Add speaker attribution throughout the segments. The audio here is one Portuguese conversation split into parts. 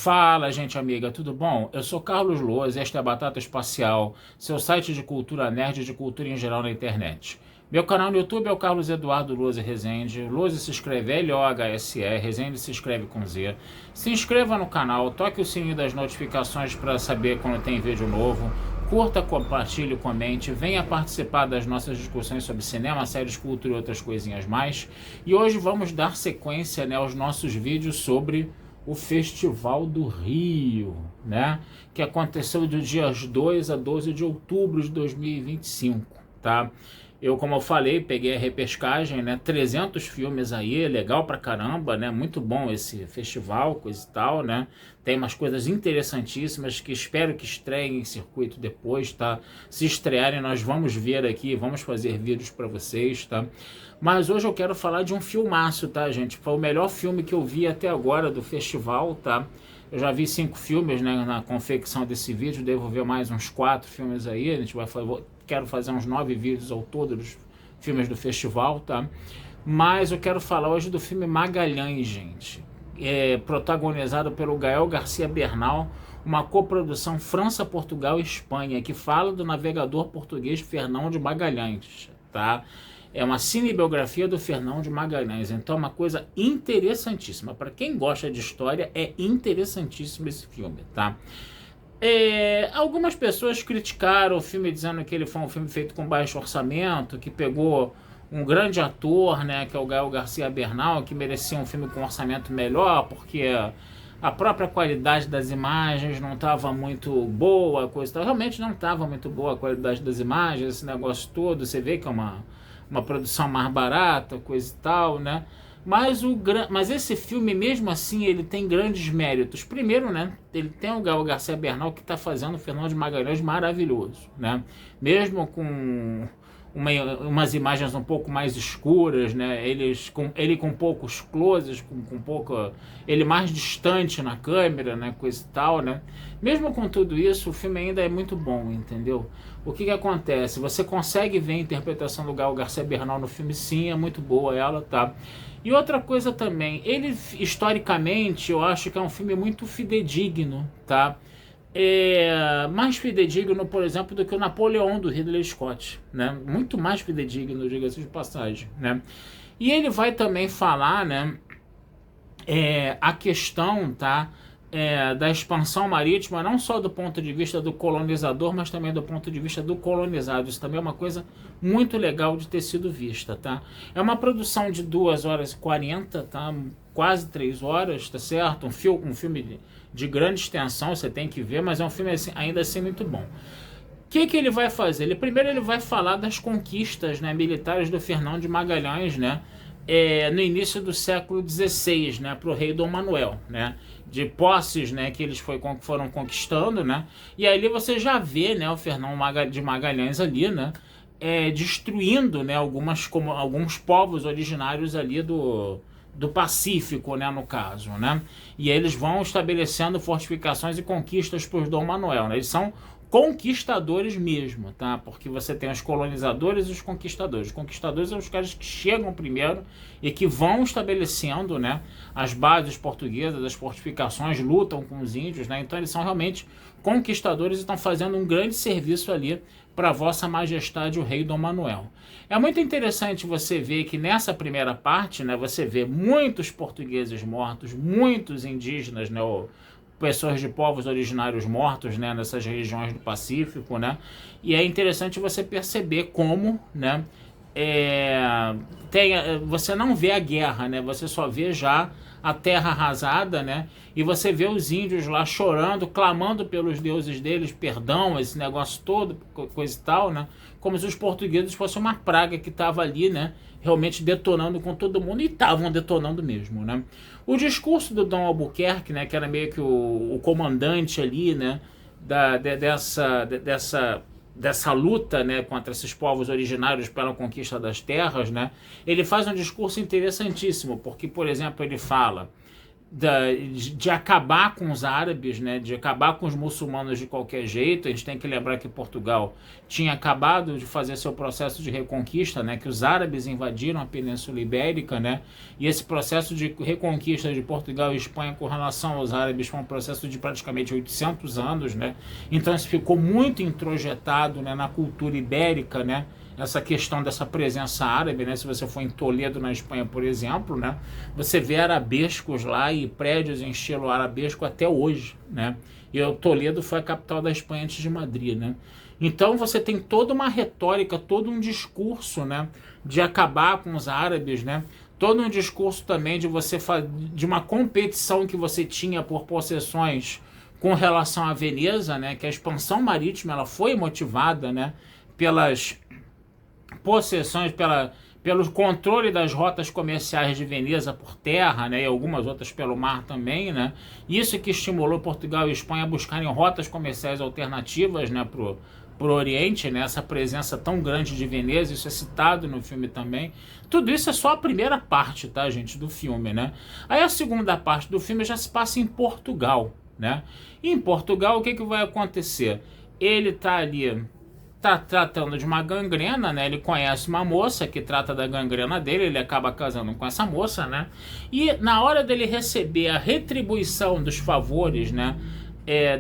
Speaker 1: Fala, gente amiga, tudo bom? Eu sou Carlos Loas e esta é a Batata Espacial, seu site de cultura nerd e de cultura em geral na internet. Meu canal no YouTube é o Carlos Eduardo Loas Rezende. Loas se escreve L-O-H-S-E, Rezende se escreve com Z. Se inscreva no canal, toque o sininho das notificações para saber quando tem vídeo novo. Curta, compartilhe, comente, venha participar das nossas discussões sobre cinema, séries, cultura e outras coisinhas mais. E hoje vamos dar sequência, né, aos nossos vídeos sobre o Festival do Rio, né, que aconteceu dos dias 2 a 12 de outubro de 2025, tá? Eu, como eu falei, peguei a repescagem, né, 300 filmes aí, legal pra caramba, né, muito bom esse festival, coisa e tal, né, tem umas coisas interessantíssimas que espero que estreiem em circuito depois, tá? Se estrearem nós vamos ver aqui, vamos fazer vídeos pra vocês, tá? Mas hoje eu quero falar de um filmaço, tá, gente? Foi o melhor filme que eu vi até agora do festival, tá? Eu já vi 5 filmes, né, na confecção desse vídeo, devo ver mais uns 4 filmes aí, a gente vai fazer, quero fazer uns 9 vídeos ao todo dos filmes do festival, tá? Mas eu quero falar hoje do filme Magalhães, gente. Protagonizado pelo Gael Garcia Bernal, uma coprodução França, Portugal e Espanha, que fala do navegador português Fernão de Magalhães, tá? É uma cinebiografia do Fernão de Magalhães, então é uma coisa interessantíssima. Para quem gosta de história, é interessantíssimo esse filme, tá? Algumas pessoas criticaram o filme dizendo que ele foi um filme feito com baixo orçamento, que pegou um grande ator, né, que é o Gael Garcia Bernal, que merecia um filme com orçamento melhor, porque a própria qualidade das imagens não estava muito boa, coisa tal. Realmente não estava muito boa a qualidade das imagens, esse negócio todo, você vê que é uma produção mais barata, coisa e tal, né? Mas esse filme, mesmo assim, ele tem grandes méritos. Primeiro, né, ele tem o Gael Garcia Bernal que está fazendo o Fernão de Magalhães maravilhoso, né? Mesmo com umas imagens um pouco mais escuras, né? Ele com poucos closes, com pouco, ele mais distante na câmera, né? Coisa e tal, né? Mesmo com tudo isso, o filme ainda é muito bom, entendeu? O que acontece? Você consegue ver a interpretação do Gael Garcia Bernal no filme, sim, é muito boa ela, tá? E outra coisa também, ele historicamente eu acho que é um filme muito fidedigno, tá? Mais fidedigno, por exemplo, do que o Napoleão do Ridley Scott, né? Muito mais fidedigno, diga-se de passagem, né? E ele vai também falar, né, a questão, tá, da expansão marítima, não só do ponto de vista do colonizador, mas também do ponto de vista do colonizado. Isso também é uma coisa muito legal de ter sido vista, tá? É uma produção de 2 horas e 40, tá? Quase 3 horas, tá certo? Um filme de grande extensão, você tem que ver, mas é um filme assim, ainda assim muito bom. O que ele vai fazer? Primeiro ele vai falar das conquistas, né, militares do Fernão de Magalhães, né, no início do século XVI, né, para o rei Dom Manuel, né, de posses, né, que eles foram conquistando, né, e aí você já vê, né, o Fernão de Magalhães ali, né, destruindo, né, alguns povos originários ali do Pacífico, né, no caso, né? E eles vão estabelecendo fortificações e conquistas por Dom Manuel, né? Eles são conquistadores mesmo, tá? Porque você tem os colonizadores e os conquistadores. Os conquistadores são os caras que chegam primeiro e que vão estabelecendo, né, as bases portuguesas, as fortificações, lutam com os índios, né? Então eles são realmente conquistadores e estão fazendo um grande serviço ali para Vossa Majestade o Rei Dom Manuel. É muito interessante você ver que nessa primeira parte, né, você vê muitos portugueses mortos, muitos indígenas, né, pessoas de povos originários mortos, né, nessas regiões do Pacífico, né, e é interessante você perceber como, né, você não vê a guerra, né, você só vê já a terra arrasada, né, e você vê os índios lá chorando, clamando pelos deuses deles, perdão, esse negócio todo, coisa e tal, né, como se os portugueses fossem uma praga que estava ali, né, realmente detonando com todo mundo, e estavam detonando mesmo, né. O discurso do Dom Albuquerque, né, que era meio que o comandante ali, né, dessa luta, né, contra esses povos originários pela conquista das terras, né, ele faz um discurso interessantíssimo, porque, por exemplo, ele fala de acabar com os árabes, né, de acabar com os muçulmanos de qualquer jeito. A gente tem que lembrar que Portugal tinha acabado de fazer seu processo de reconquista, né, que os árabes invadiram a Península Ibérica, né, e esse processo de reconquista de Portugal e Espanha com relação aos árabes foi um processo de praticamente 800 anos, né, então isso ficou muito introjetado, né, na cultura ibérica, né, essa questão dessa presença árabe, né? Se você for em Toledo, na Espanha, por exemplo, né? Você vê arabescos lá e prédios em estilo arabesco até hoje, né? E Toledo foi a capital da Espanha antes de Madrid, né? Então você tem toda uma retórica, todo um discurso, né? De acabar com os árabes, né? Todo um discurso também de você de uma competição que você tinha por possessões com relação à Veneza, né? Que a expansão marítima ela foi motivada, né? Pelas possessões, pelo controle das rotas comerciais de Veneza por terra, né, e algumas outras pelo mar também, né, isso que estimulou Portugal e Espanha a buscarem rotas comerciais alternativas, né, pro Oriente, né, essa presença tão grande de Veneza, isso é citado no filme também. Tudo isso é só a primeira parte, tá, gente, do filme, né. Aí a segunda parte do filme já se passa em Portugal, né. E em Portugal o que vai acontecer? Ele tá ali tratando de uma gangrena, né? Ele conhece uma moça que trata da gangrena dele, ele acaba casando com essa moça, né? E na hora dele receber a retribuição dos favores, né?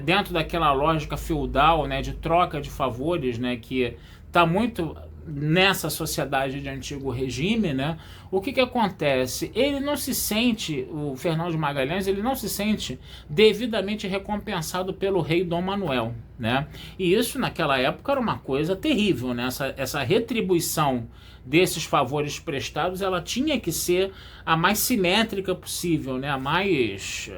Speaker 1: Dentro daquela lógica feudal, né? De troca de favores, né? Que tá muito nessa sociedade de antigo regime, né? O que acontece? Ele não se sente, o Fernão de Magalhães, ele não se sente devidamente recompensado pelo rei Dom Manuel, né? E isso naquela época era uma coisa terrível, né? Essa retribuição desses favores prestados, ela tinha que ser a mais simétrica possível, né? A mais,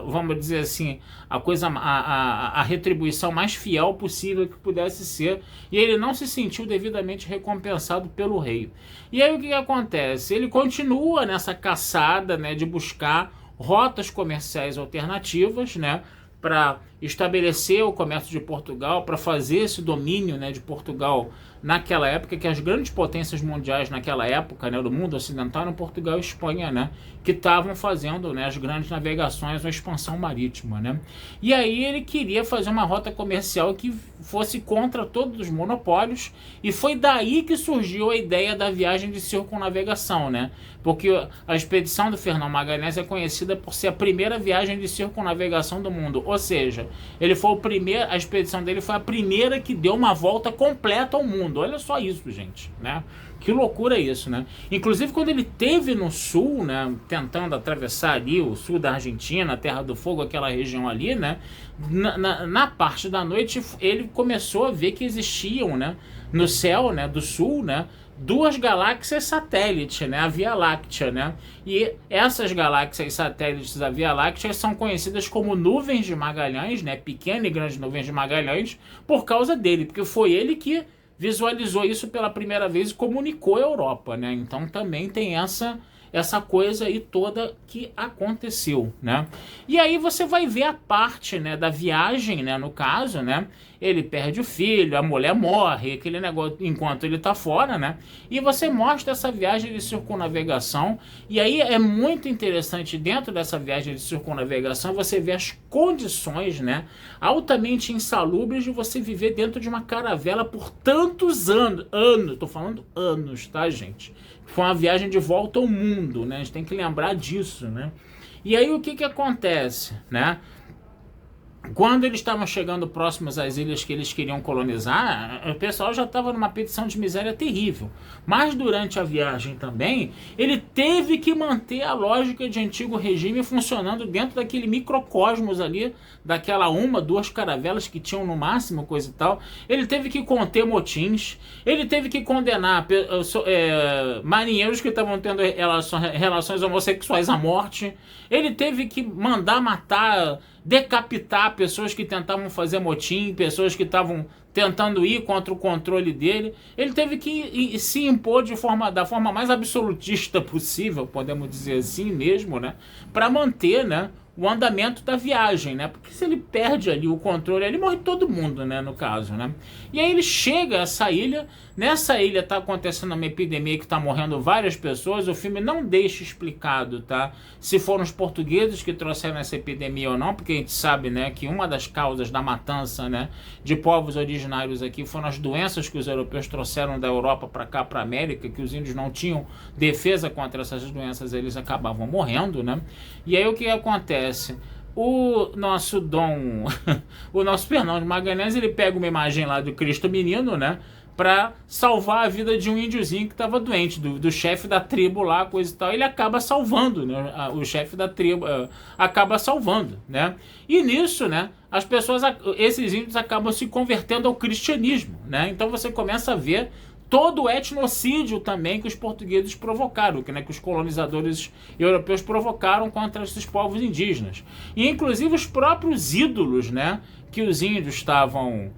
Speaker 1: vamos dizer assim, a retribuição mais fiel possível que pudesse ser. E ele não se sentiu devidamente recompensado pelo rei. E aí o que acontece? Ele continua nessa caçada, né, de buscar rotas comerciais alternativas, né, para estabelecer o comércio de Portugal, para fazer esse domínio, né, de Portugal naquela época, que as grandes potências mundiais naquela época, né, do mundo ocidental, eram Portugal e Espanha, né, que estavam fazendo, né, as grandes navegações, a expansão marítima, né. E aí ele queria fazer uma rota comercial que fosse contra todos os monopólios, e foi daí que surgiu a ideia da viagem de circunnavegação, né, porque a expedição do Fernão Magalhães é conhecida por ser a primeira viagem de circunnavegação do mundo, ou seja, ele foi o primeiro, a expedição dele foi a primeira que deu uma volta completa ao mundo. Olha só isso, gente, né? Que loucura isso, né? Inclusive quando ele teve no sul, né, tentando atravessar ali o sul da Argentina, a Terra do Fogo, aquela região ali, né, na parte da noite ele começou a ver que existiam, né, no céu, né, do sul, né, duas galáxias satélites, né, a Via Láctea, né, e essas galáxias satélites da Via Láctea são conhecidas como nuvens de Magalhães, né, pequenas e grandes nuvens de Magalhães, por causa dele, porque foi ele que visualizou isso pela primeira vez e comunicou à Europa, né, então também tem essa coisa aí toda que aconteceu, né? E aí você vai ver a parte, né, da viagem, né, no caso, né? Ele perde o filho, a mulher morre, aquele negócio enquanto ele tá fora, né? E você mostra essa viagem de circunnavegação, e aí é muito interessante, dentro dessa viagem de circunnavegação, você vê as condições, né, altamente insalubres de você viver dentro de uma caravela por tantos anos, tô falando anos, tá, gente? Foi uma viagem de volta ao mundo, né? A gente tem que lembrar disso, né? E aí o que acontece, né? Quando eles estavam chegando próximos às ilhas que eles queriam colonizar, o pessoal já estava numa petição de miséria terrível. Mas durante a viagem também, ele teve que manter a lógica de antigo regime funcionando dentro daquele microcosmos ali, daquela duas caravelas que tinham no máximo, coisa e tal. Ele teve que conter motins, ele teve que condenar marinheiros que estavam tendo relações homossexuais à morte, ele teve que mandar matar, decapitar pessoas que tentavam fazer motim, pessoas que estavam tentando ir contra o controle dele. Ele teve que se impor da forma mais absolutista possível, podemos dizer assim mesmo, né, para manter, né, o andamento da viagem, né? Porque se ele perde ali o controle, ele morre todo mundo, né? No caso, né? E aí ele chega a essa ilha. Nessa ilha tá acontecendo uma epidemia que tá morrendo várias pessoas. O filme não deixa explicado, tá? Se foram os portugueses que trouxeram essa epidemia ou não, porque a gente sabe, né, que uma das causas da matança, né, de povos originários aqui foram as doenças que os europeus trouxeram da Europa para cá, para América, que os índios não tinham defesa contra essas doenças, eles acabavam morrendo, né? E aí o que acontece? O nosso Dom, o nosso Fernão de Magalhães, ele pega uma imagem lá do Cristo Menino, né, para salvar a vida de um índiozinho que estava doente, do chefe da tribo lá, coisa e tal. Ele acaba salvando, né? O chefe da tribo acaba salvando, né? E nisso, né, as pessoas, esses índios acabam se convertendo ao cristianismo, né? Então você começa a ver todo o etnocídio também que os portugueses provocaram, que, né, que os colonizadores europeus provocaram contra esses povos indígenas. E inclusive os próprios ídolos, né, que os índios estavam,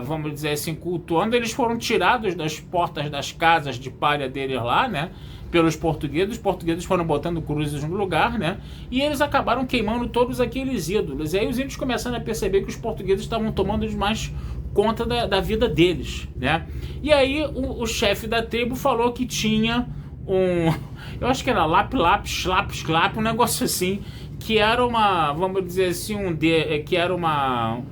Speaker 1: vamos dizer assim, cultuando, eles foram tirados das portas das casas de palha deles lá, né, pelos portugueses. Os portugueses foram botando cruzes no lugar, né, e eles acabaram queimando todos aqueles ídolos. E aí os índios começaram a perceber que os portugueses estavam tomando demais conta da vida deles, né? E aí o chefe da tribo falou que tinha eu acho que era lápis, um negócio assim, que era uma, vamos dizer assim, que era uma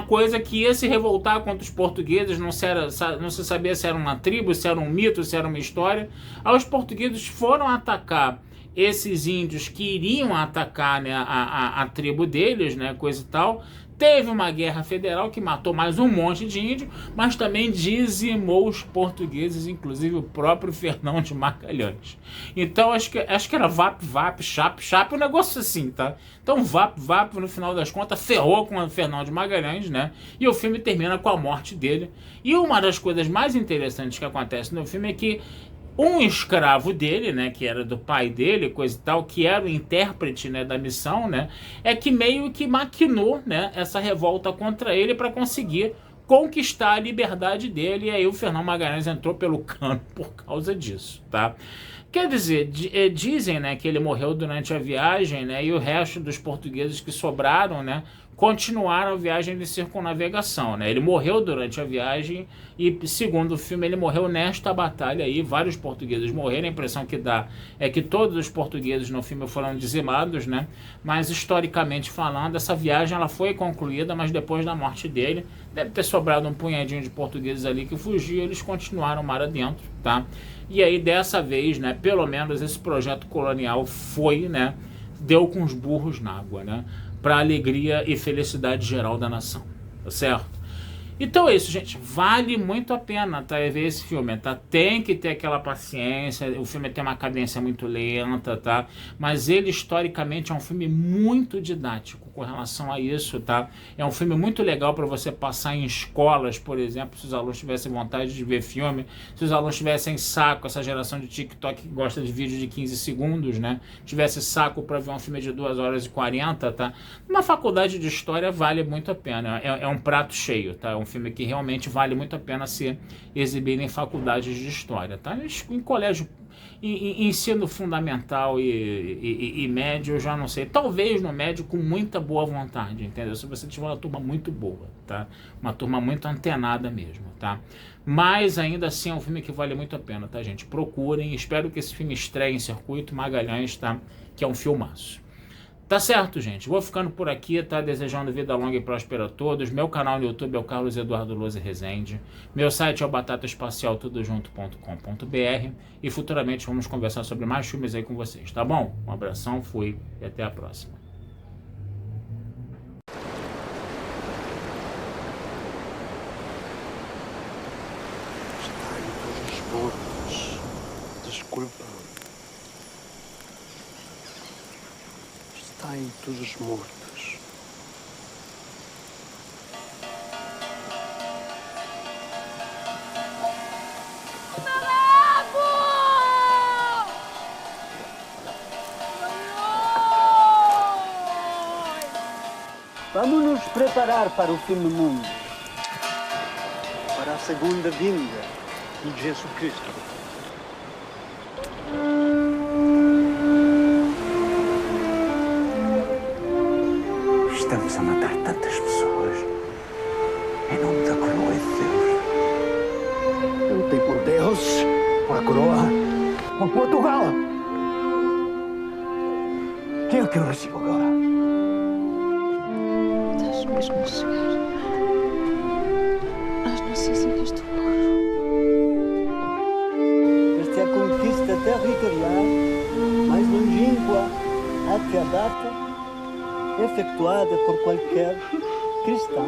Speaker 1: coisa que ia se revoltar contra os portugueses. Não se sabia se era uma tribo, se era um mito, se era uma história. Aí os portugueses foram atacar esses índios que iriam atacar, né, a tribo deles, né, coisa e tal. Teve uma guerra federal que matou mais um monte de índio, mas também dizimou os portugueses, inclusive o próprio Fernão de Magalhães. Então acho que era vap, chap, um negócio assim, tá? Então vap, no final das contas, ferrou com o Fernão de Magalhães, né? E o filme termina com a morte dele. E uma das coisas mais interessantes que acontece no filme é que um escravo dele, né, que era do pai dele, coisa e tal, que era o intérprete, né, da missão, né, é que meio que maquinou, né, essa revolta contra ele para conseguir conquistar a liberdade dele. E aí o Fernão Magalhães entrou pelo cano por causa disso, tá? Quer dizer, dizem, né, que ele morreu durante a viagem, né, e o resto dos portugueses que sobraram, né, continuaram a viagem de circunnavegação, né? Ele morreu durante a viagem e, segundo o filme, ele morreu nesta batalha aí. Vários portugueses morreram. A impressão que dá é que todos os portugueses no filme foram dizimados, né? Mas, historicamente falando, essa viagem ela foi concluída, mas depois da morte dele, deve ter sobrado um punhadinho de portugueses ali que fugiu. Eles continuaram mar adentro, tá? E aí, dessa vez, né, pelo menos esse projeto colonial foi, né, deu com os burros na água, né, para alegria e felicidade geral da nação, tá certo? Então é isso, gente. Vale muito a pena, tá, ver esse filme, tá? Tem que ter aquela paciência. O filme tem uma cadência muito lenta, tá? Mas ele, historicamente, é um filme muito didático com relação a isso, tá? É um filme muito legal para você passar em escolas, por exemplo, se os alunos tivessem vontade de ver filme, se os alunos tivessem saco, essa geração de TikTok que gosta de vídeo de 15 segundos, né? Tivesse saco para ver um filme de 2 horas e 40, tá? Numa faculdade de história vale muito a pena. É um prato cheio, tá? É um filme que realmente vale muito a pena ser exibido em faculdades de história, tá? Em colégio, em ensino fundamental e médio, eu já não sei. Talvez no médio com muita boa vontade, entendeu? Se você tiver uma turma muito boa, tá? Uma turma muito antenada mesmo, tá? Mas ainda assim é um filme que vale muito a pena, tá, gente? Procurem. Espero que esse filme estreie em Circuito Magalhães, tá? Que é um filmaço. Tá certo, gente? Vou ficando por aqui, tá? Desejando vida longa e próspera a todos. Meu canal no YouTube é o Carlos Eduardo Lousa Rezende. Meu site é o batataespacialtudojunto.com.br. E futuramente vamos conversar sobre mais filmes aí com vocês, tá bom? Um abração, fui e até a próxima.
Speaker 2: Estarem todos mortos. Desculpa. Estarem todos mortos.
Speaker 3: Vamos nos preparar para o fim do mundo.
Speaker 2: Para a segunda vinda de Jesus Cristo.
Speaker 4: Estamos a matar tantas pessoas em nome da coroa de Deus.
Speaker 2: Eu lutei por Deus, por a coroa, por Portugal. Quem é que eu recebo agora?
Speaker 5: Estás mesmo a chegar às nossas ilhas do Douro.
Speaker 3: Esta é a conquista territorial mais longínqua até a data efetuada por qualquer cristão